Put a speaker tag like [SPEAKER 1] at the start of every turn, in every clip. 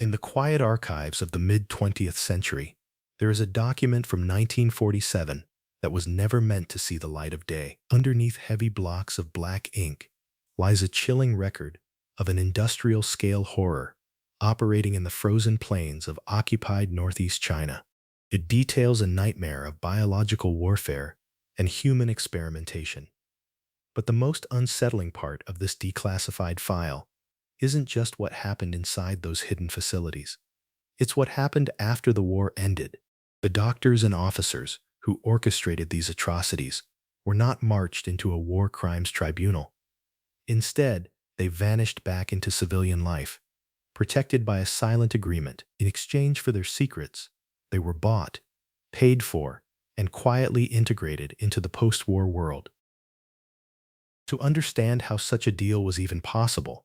[SPEAKER 1] In the quiet archives of the mid-20th century, there is a document from 1947 that was never meant to see the light of day. Underneath heavy blocks of black ink lies a chilling record of an industrial-scale horror operating in the frozen plains of occupied northeast China. It details a nightmare of biological warfare and human experimentation. But the most unsettling part of this declassified file isn't just what happened inside those hidden facilities. It's what happened after the war ended. The doctors and officers who orchestrated these atrocities were not marched into a war crimes tribunal. Instead, they vanished back into civilian life, protected by a silent agreement. In exchange for their secrets, they were bought, paid for, and quietly integrated into the post-war world. To understand how such a deal was even possible,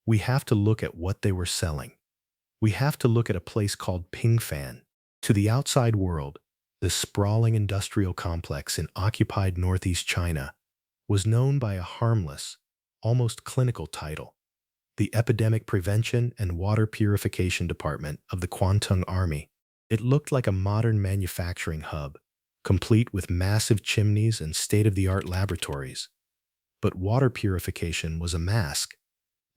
[SPEAKER 1] we have to look at what they were selling. We have to look at a place called Pingfan. To the outside world, this sprawling industrial complex in occupied northeast China was known by a harmless, almost clinical title: the Epidemic Prevention and Water Purification Department of the Kwantung Army. It looked like a modern manufacturing hub, complete with massive chimneys and state-of-the-art laboratories. But water purification was a mask.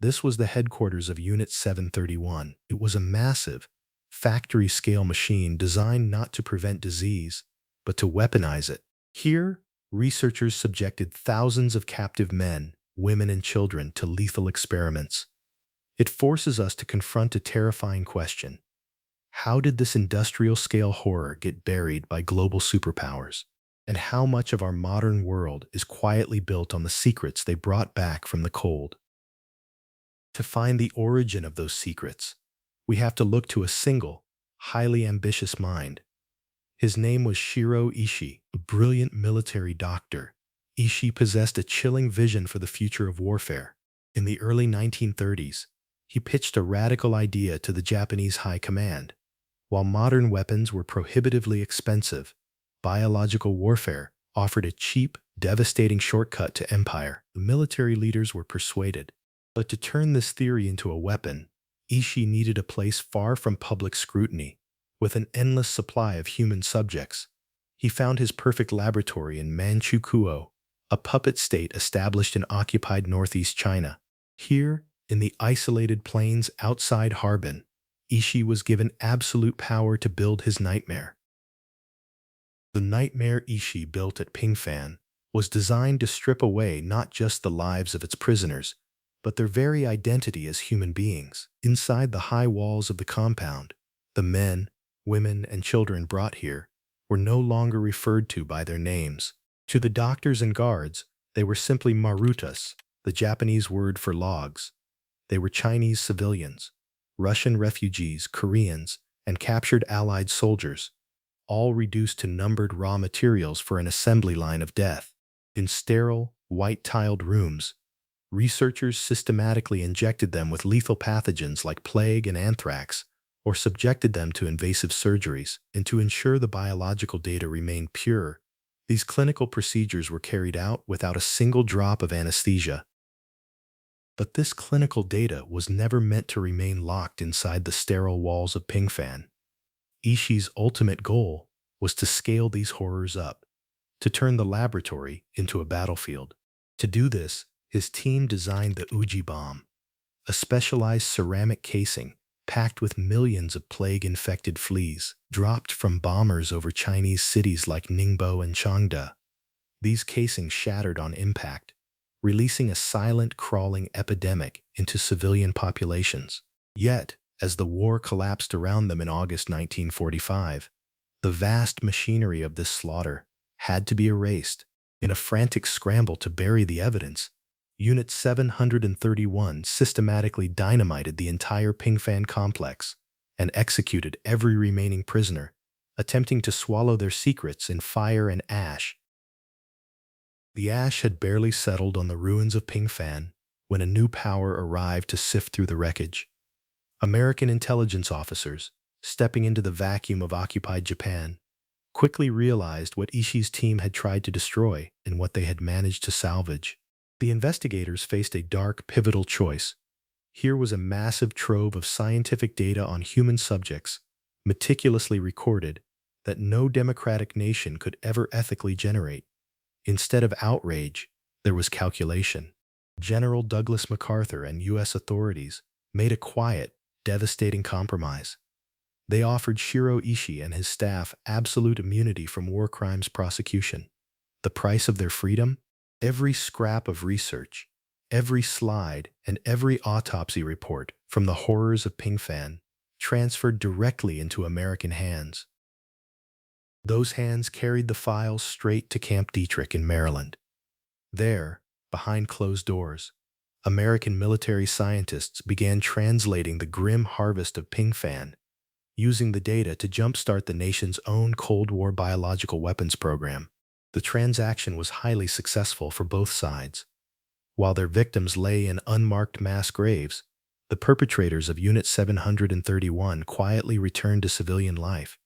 [SPEAKER 1] This was the headquarters of Unit 731. It was a massive, factory-scale machine designed not to prevent disease, but to weaponize it. Here, researchers subjected thousands of captive men, women, and children to lethal experiments. It forces us to confront a terrifying question. How did this industrial-scale horror get buried by global superpowers? And how much of our modern world is quietly built on the secrets they brought back from the cold? To find the origin of those secrets, we have to look to a single, highly ambitious mind. His name was Shiro Ishii, a brilliant military doctor. Ishii possessed a chilling vision for the future of warfare. In the early 1930s, he pitched a radical idea to the Japanese High Command. While modern weapons were prohibitively expensive, biological warfare offered a cheap, devastating shortcut to empire. The military leaders were persuaded. But to turn this theory into a weapon, Ishii needed a place far from public scrutiny, with an endless supply of human subjects. He found his perfect laboratory in Manchukuo, a puppet state established in occupied northeast China. Here, in the isolated plains outside Harbin, Ishii was given absolute power to build his nightmare. The nightmare Ishii built at Pingfan was designed to strip away not just the lives of its prisoners, but their very identity as human beings. Inside the high walls of the compound, the men, women, and children brought here were no longer referred to by their names. To the doctors and guards, they were simply marutas, the Japanese word for logs. They were Chinese civilians, Russian refugees, Koreans, and captured Allied soldiers, all reduced to numbered raw materials for an assembly line of death. In sterile, white-tiled rooms, researchers systematically injected them with lethal pathogens like plague and anthrax, or subjected them to invasive surgeries. And to ensure the biological data remained pure, these clinical procedures were carried out without a single drop of anesthesia. But this clinical data was never meant to remain locked inside the sterile walls of Pingfan. Ishii's ultimate goal was to scale these horrors up, to turn the laboratory into a battlefield. To do this, his team designed the Uji bomb, a specialized ceramic casing packed with millions of plague-infected fleas, dropped from bombers over Chinese cities like Ningbo and Changde. These casings shattered on impact, releasing a silent, crawling epidemic into civilian populations. Yet, as the war collapsed around them in August 1945, the vast machinery of this slaughter had to be erased. In a frantic scramble to bury the evidence, Unit 731 systematically dynamited the entire Pingfan complex and executed every remaining prisoner, attempting to swallow their secrets in fire and ash. The ash had barely settled on the ruins of Pingfan when a new power arrived to sift through the wreckage. American intelligence officers, stepping into the vacuum of occupied Japan, quickly realized what Ishii's team had tried to destroy and what they had managed to salvage. The investigators faced a dark, pivotal choice: Here was a massive trove of scientific data on human subjects, meticulously recorded, that no democratic nation could ever ethically generate. Instead of outrage, there was calculation. General Douglas MacArthur and U.S. authorities made a quiet, devastating compromise. They offered Shiro Ishii and his staff absolute immunity from war crimes prosecution. The price of their freedom? Every scrap of research, every slide, and every autopsy report from the horrors of Pingfan transferred directly into American hands. Those hands carried the files straight to Camp Detrick in Maryland. There, behind closed doors, American military scientists began translating the grim harvest of Pingfan, using the data to jumpstart the nation's own Cold War biological weapons program. The transaction was highly successful for both sides. While their victims lay in unmarked mass graves, the perpetrators of Unit 731 quietly returned to civilian life.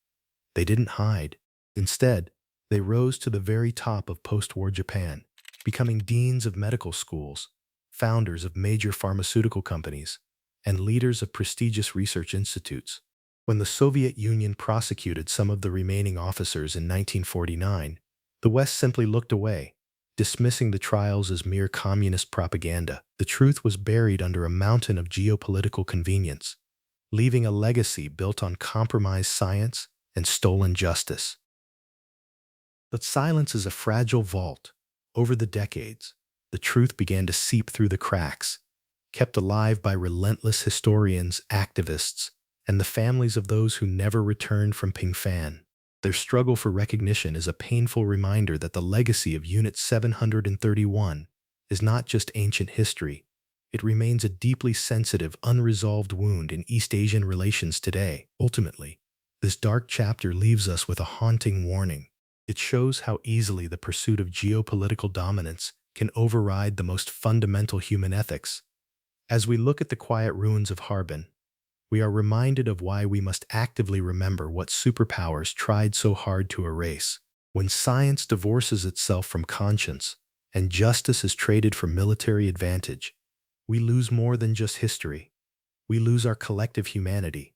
[SPEAKER 1] They didn't hide. Instead, they rose to the very top of post-war Japan, becoming deans of medical schools, founders of major pharmaceutical companies, and leaders of prestigious research institutes. When the Soviet Union prosecuted some of the remaining officers in 1949, the West simply looked away, dismissing the trials as mere communist propaganda. The truth was buried under a mountain of geopolitical convenience, leaving a legacy built on compromised science and stolen justice. But silence is a fragile vault. Over the decades, the truth began to seep through the cracks, kept alive by relentless historians, activists, and the families of those who never returned from Pingfan. Their struggle for recognition is a painful reminder that the legacy of Unit 731 is not just ancient history. It remains a deeply sensitive, unresolved wound in East Asian relations today. Ultimately, this dark chapter leaves us with a haunting warning. It shows how easily the pursuit of geopolitical dominance can override the most fundamental human ethics. As we look at the quiet ruins of Harbin, we are reminded of why we must actively remember what superpowers tried so hard to erase. When science divorces itself from conscience and justice is traded for military advantage, we lose more than just history. We lose our collective humanity.